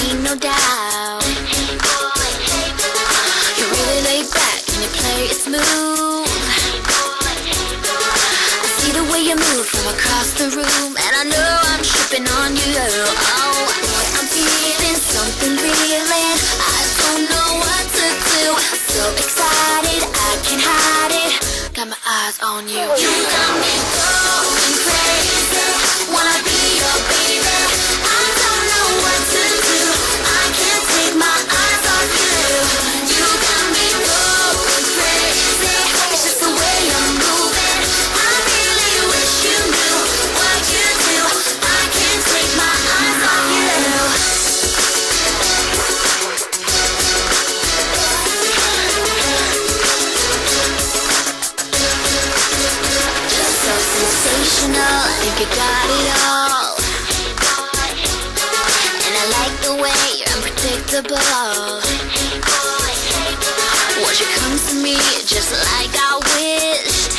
Ain't no doubt. You really lay back and you play it smooth. I see the way you move from across the room, and I know I'm tripping on you. Oh, I'm feeling something reeling. I don't know what to do. So excited, I can't hide it. Got my eyes on you. You got me going crazy. Wanna be your baby. I don't know what to do. I can't take my eyes off you. You got me going crazy. It's just the way you're moving. I really wish you knew what you do. I can't take my eyes off you. Just so sensational, I think you got it all. And I like the way you're unpredictable. Won't you come to me just like I wished?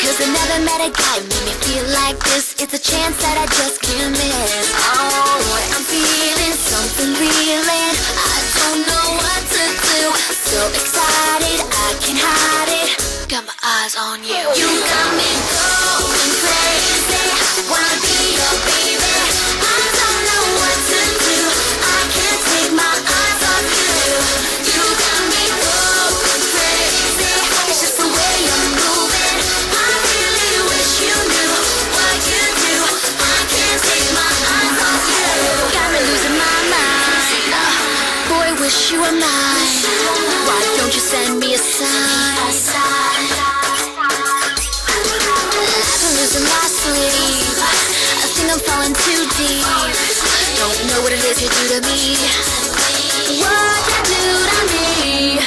Cause I never met a guy who made me feel like this. It's a chance that I just can't miss. Oh, I'm feeling something reeling. I don't know what to do. So excited, I can't hide it. Got my eyes on you. You got me going crazy. Wanna be your baby. I don't know what to do. I can't take my eyes off you. You got me going crazy. It's just the way you're moving. I really wish you knew what you do. I can't take my eyes off you. Got me losing my mind. Boy, wish you were mine. Why don't you send me a sign? Losing my sleep. I think I'm falling too deep. Don't know what it is you do to me. What you do to me.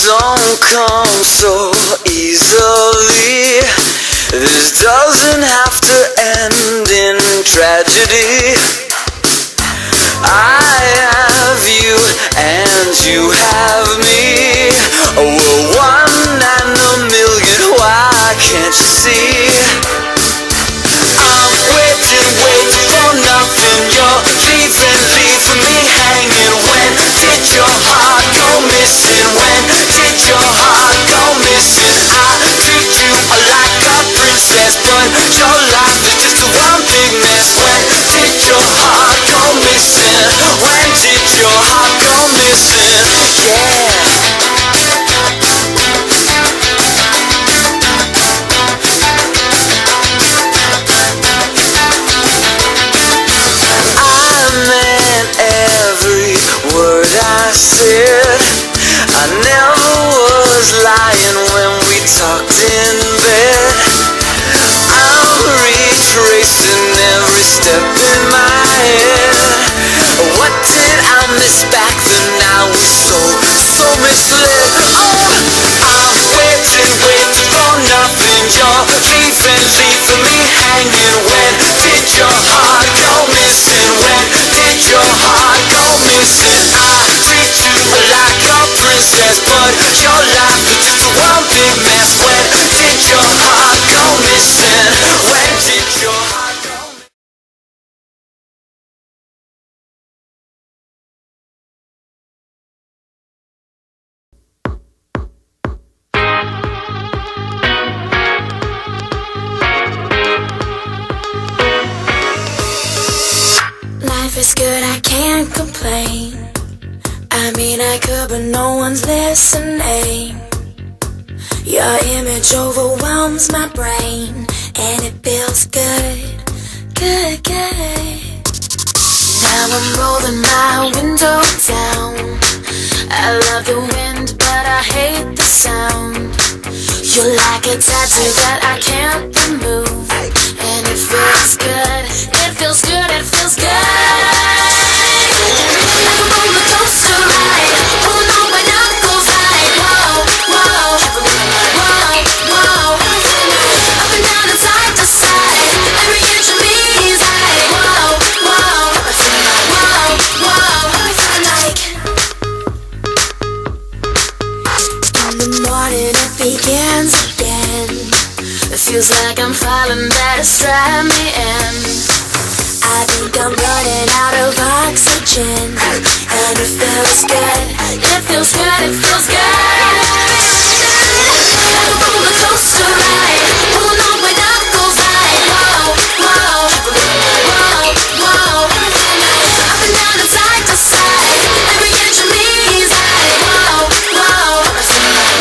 Don't come so easily. This doesn't have to end in tragedy. I have you and you have me. Oh, we're one in a million. Why can't you see? I'm waiting for nothing. You're leaving me hanging. When did your heart go missing? When did your heart go missing? I treat you like a princess, but your life is just one big mess. When did your heart go missing? When did your heart go missing? Yeah. I said I never was lying when we talked in bed. I'm retracing every step in my head. What did I miss back then? I was so misled. Oh, I'm waiting for nothing. You're leaving me hanging. When did your heart go missing? When did your heart go missing? I treat you like a princess, but your life is just one big mess. When did your heart go missing? When did your heart go missing? Life is good, I can't complain. I mean I could, but no one's listening. Your image overwhelms my brain, and it feels good. Now I'm rolling my window down. I love the wind, but I hate the sound. You're like a tattoo that I can't remove, and it feels good, it feels good, it feels good. Like a roller coaster ride, pulling on my knuckles like whoa, whoa, whoa, whoa. Up and down and side to side, every inch of me is like whoa, whoa, whoa, whoa. Like in the morning it begins again. It feels like I'm falling, better strap me in. I think I'm running out of oxygen, and it feels good, it feels good, it feels good. Like a roller coaster ride, pulling on my knuckles like whoa, whoa, whoa, whoa. Up and down and side to side, every inch of me is like whoa, whoa,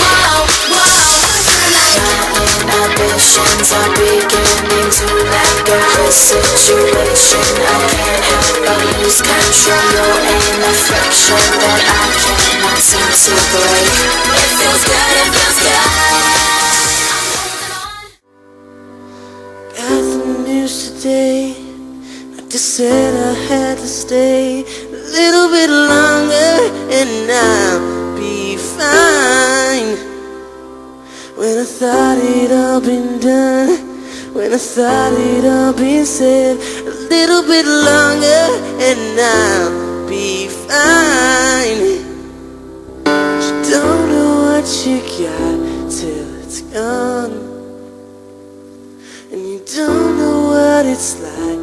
whoa, whoa. My inhibitions are beginning to let go of situation. I can't help but lose control. You're an affection that I cannot seem to break. It feels good, it feels good. Got the news today. I just said I had to stay a little bit longer and I'll be fine. When I thought it all been done, when I thought it all been said, a little bit longer and I'll be fine. You don't know what you got till it's gone, and you don't know what it's like